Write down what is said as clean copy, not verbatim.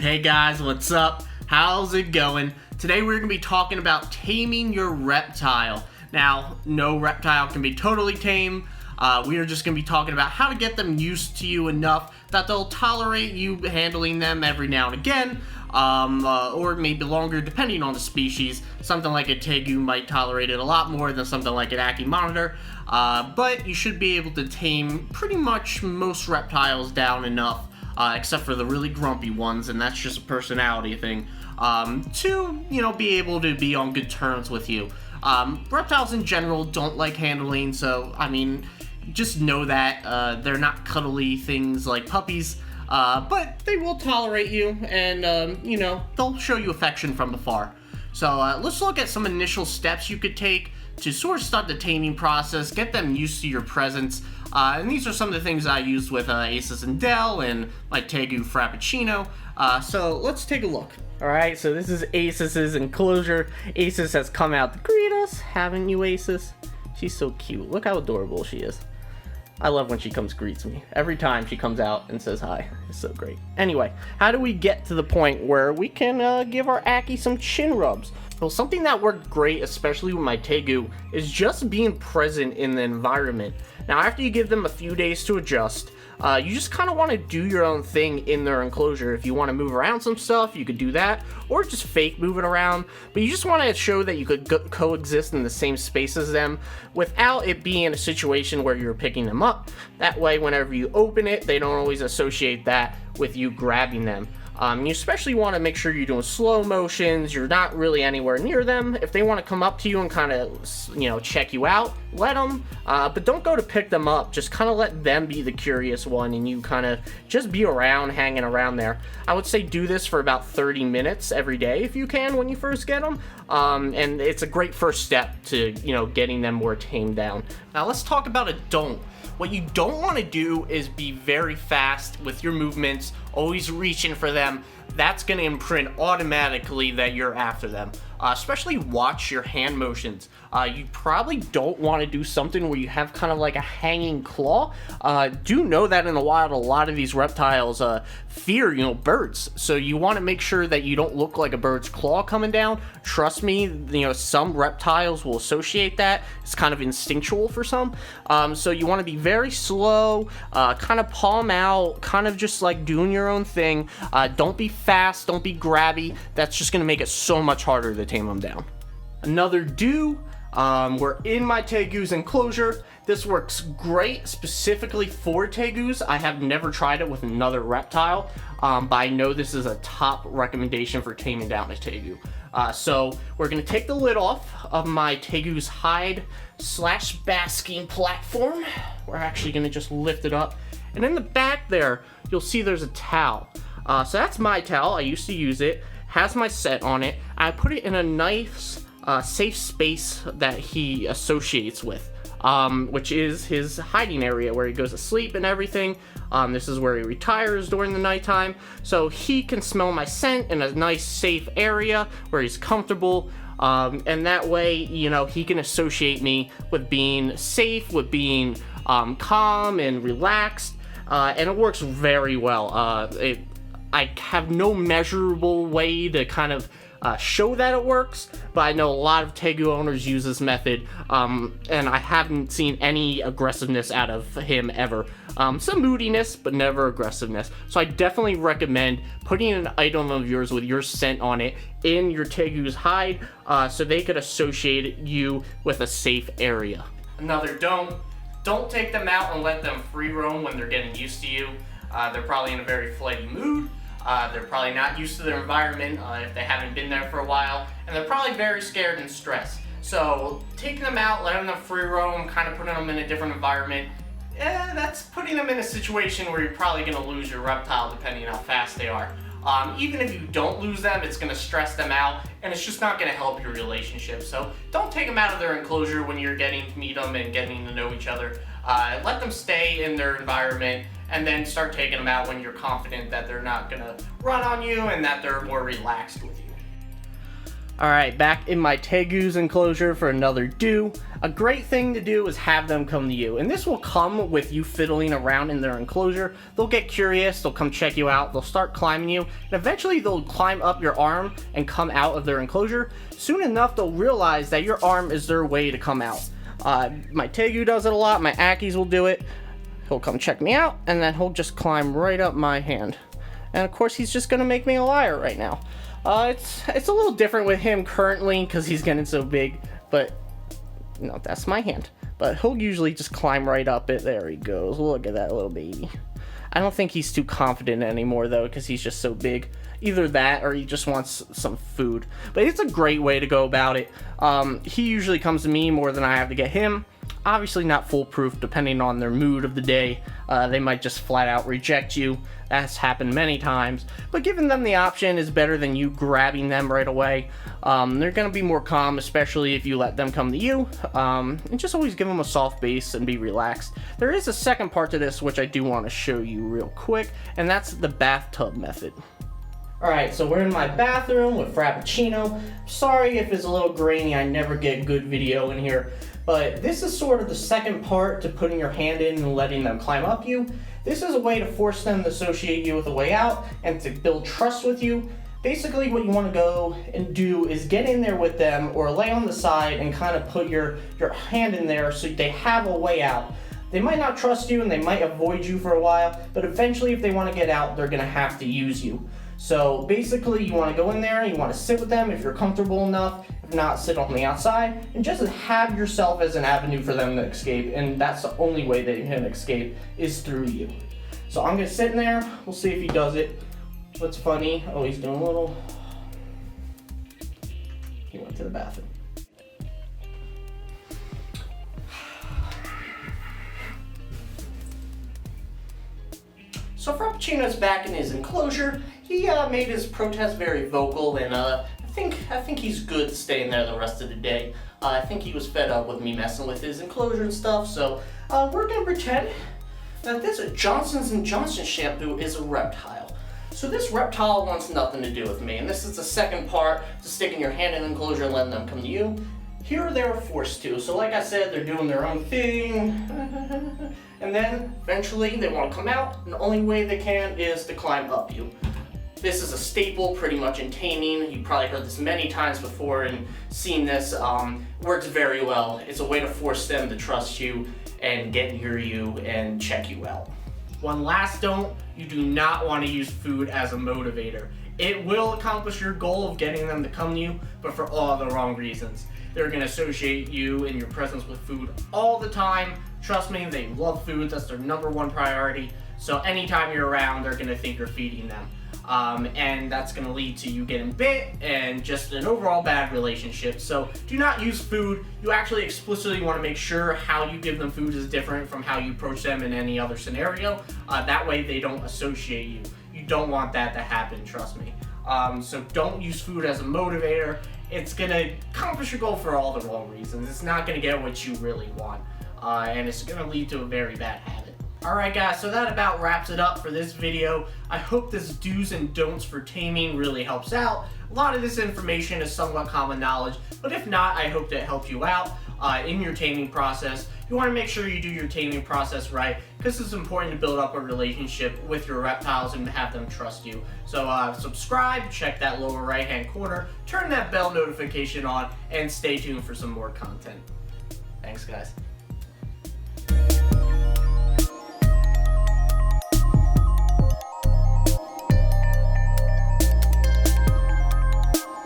Hey guys, what's up? How's it going? Today we're going to be talking about taming your reptile. Now, no reptile can be totally tame. We are just going to be talking about how to get them used to you enough that they'll tolerate you handling them every now and again, or maybe longer depending on the species. Something like a Tegu might tolerate it a lot more than something like an Ackie Monitor, but you should be able to tame pretty much most reptiles down enough, except for the really grumpy ones, and that's just a personality thing, to, be able to be on good terms with you. Reptiles in general don't like handling, so, just know that they're not cuddly things like puppies, but they will tolerate you, and, they'll show you affection from afar. So let's look at some initial steps you could take to sort of start the taming process, get them used to your presence. And these are some of the things I used with Asus and Dell and my Tegu Frappuccino. So let's take a look. Alright, so this is Asus's enclosure. Asus has come out to greet us, haven't you, Asus? She's so cute. Look how adorable she is. I love when she greets me. Every time she comes out and says hi. It's so great. Anyway, how do we get to the point where we can give our Ackie some chin rubs? Well, something that worked great, especially with my Tegu, is just being present in the environment. Now, after you give them a few days to adjust, you just kind of want to do your own thing in their enclosure. If you want to move around some stuff, you could do that, or just fake move it around. But you just want to show that you could coexist in the same space as them without it being a situation where you're picking them up. That way, whenever you open it, they don't always associate that with you grabbing them. You especially want to make sure you're doing slow motions, you're not really anywhere near them. If they want to come up to you and kind of, check you out, let them, but don't go to pick them up. Just kind of let them be the curious one and you kind of just be around, hanging around there. I would say do this for about 30 minutes every day if you can when you first get them, and it's a great first step to, getting them more tamed down. Now let's talk about a don't. What you don't want to do is be very fast with your movements, always reaching for them. That's going to imprint automatically that you're after them. Especially watch your hand motions. You probably don't want to do something where you have kind of like a hanging claw. Do know that in the wild, a lot of these reptiles fear, birds. So you want to make sure that you don't look like a bird's claw coming down. Trust me, some reptiles will associate that. It's kind of instinctual for some. So you want to be very slow, kind of palm out, kind of just like doing your own thing. Don't be fast, don't be grabby. That's just going to make it so much harder to tame them down. Another do, we're in my Tegu's enclosure. This works great specifically for Tegus. I have never tried it with another reptile, but I know this is a top recommendation for taming down a Tegu. So we're going to take the lid off of my Tegu's hide / basking platform. We're actually going to just lift it up. And in the back there, you'll see there's a towel. So that's my towel. I used to use it. Has my set on it. I put it in a nice, safe space that he associates with, which is his hiding area where he goes to sleep and everything. This is where he retires during the nighttime, so he can smell my scent in a nice, safe area where he's comfortable. And that way, he can associate me with being safe, with being calm and relaxed, and it works very well. I have no measurable way to kind of show that it works, but I know a lot of Tegu owners use this method, and I haven't seen any aggressiveness out of him ever. Some moodiness, but never aggressiveness. So I definitely recommend putting an item of yours with your scent on it in your Tegu's hide, so they could associate you with a safe area. Another don't take them out and let them free roam when they're getting used to you. They're probably in a very flighty mood. They're probably not used to their environment if they haven't been there for a while, and they're probably very scared and stressed. So taking them out, letting them free roam, kind of putting them in a different environment, that's putting them in a situation where you're probably going to lose your reptile depending on how fast they are. Even if you don't lose them, it's going to stress them out, and it's just not going to help your relationship. So don't take them out of their enclosure when you're getting to meet them and getting to know each other. Let them stay in their environment, and then start taking them out when you're confident that they're not going to run on you and that they're more relaxed with you. Alright, back in my Tegu's enclosure for another do. A great thing to do is have them come to you, and this will come with you fiddling around in their enclosure. They'll get curious, they'll come check you out, they'll start climbing you, and eventually they'll climb up your arm and come out of their enclosure. Soon enough, they'll realize that your arm is their way to come out. My Tegu does it a lot, my Ackies will do it. He'll come check me out, and then he'll just climb right up my hand. And of course, he's just gonna make me a liar right now. It's a little different with him currently because he's getting so big, but no, that's my hand. But he'll usually just climb right up it. There he goes. Look at that little baby. I don't think he's too confident anymore though because he's just so big. Either that or he just wants some food. But it's a great way to go about it. He usually comes to me more than I have to get him. Obviously not foolproof depending on their mood of the day. They might just flat out reject you. That's happened many times. But giving them the option is better than you grabbing them right away. They're going to be more calm, especially if you let them come to you. And just always give them a soft base and be relaxed. There is a second part to this which I do want to show you real quick. And that's the bathtub method. Alright, so we're in my bathroom with Frappuccino. Sorry if it's a little grainy, I never get good video in here. But this is sort of the second part to putting your hand in and letting them climb up you. This is a way to force them to associate you with a way out and to build trust with you. Basically what you want to go and do is get in there with them or lay on the side and kind of put your hand in there so they have a way out. They might not trust you and they might avoid you for a while, but eventually if they want to get out, they're going to have to use you. So basically you want to go in there, you want to sit with them if you're comfortable enough, if not sit on the outside, and just have yourself as an avenue for them to escape, and that's the only way they can escape is through you. So I'm going to sit in there, we'll see if he does it. What's funny, oh he's doing a little, he went to the bathroom. So Frappuccino's back in his enclosure. He made his protest very vocal, and I think he's good staying there the rest of the day. I think he was fed up with me messing with his enclosure and stuff, so we're gonna pretend that this Johnson & Johnson shampoo is a reptile. So this reptile wants nothing to do with me, and this is the second part to sticking your hand in the enclosure and letting them come to you. Here they're forced to, so like I said, they're doing their own thing, and then eventually they want to come out, and the only way they can is to climb up you. This is a staple pretty much in taming. You probably heard this many times before and seen this. Works very well. It's a way to force them to trust you and get near you and check you out. One last don't, you do not want to use food as a motivator. It will accomplish your goal of getting them to come to you, but for all the wrong reasons. They're going to associate you and your presence with food all the time. Trust me, they love food. That's their #1 priority. So anytime you're around, they're going to think you're feeding them. And that's going to lead to you getting bit and just an overall bad relationship. So do not use food. You actually explicitly want to make sure how you give them food is different from how you approach them in any other scenario. That way they don't associate you. You don't want that to happen, trust me. So don't use food as a motivator. It's going to accomplish your goal for all the wrong reasons. It's not going to get what you really want. And it's going to lead to a very bad habit. Alright guys, so that about wraps it up for this video. I hope this do's and don'ts for taming really helps out. A lot of this information is somewhat common knowledge, but if not, I hope that it helped you out in your taming process. You want to make sure you do your taming process right, because it's important to build up a relationship with your reptiles and have them trust you. So subscribe, check that lower right hand corner, turn that bell notification on, and stay tuned for some more content. Thanks guys.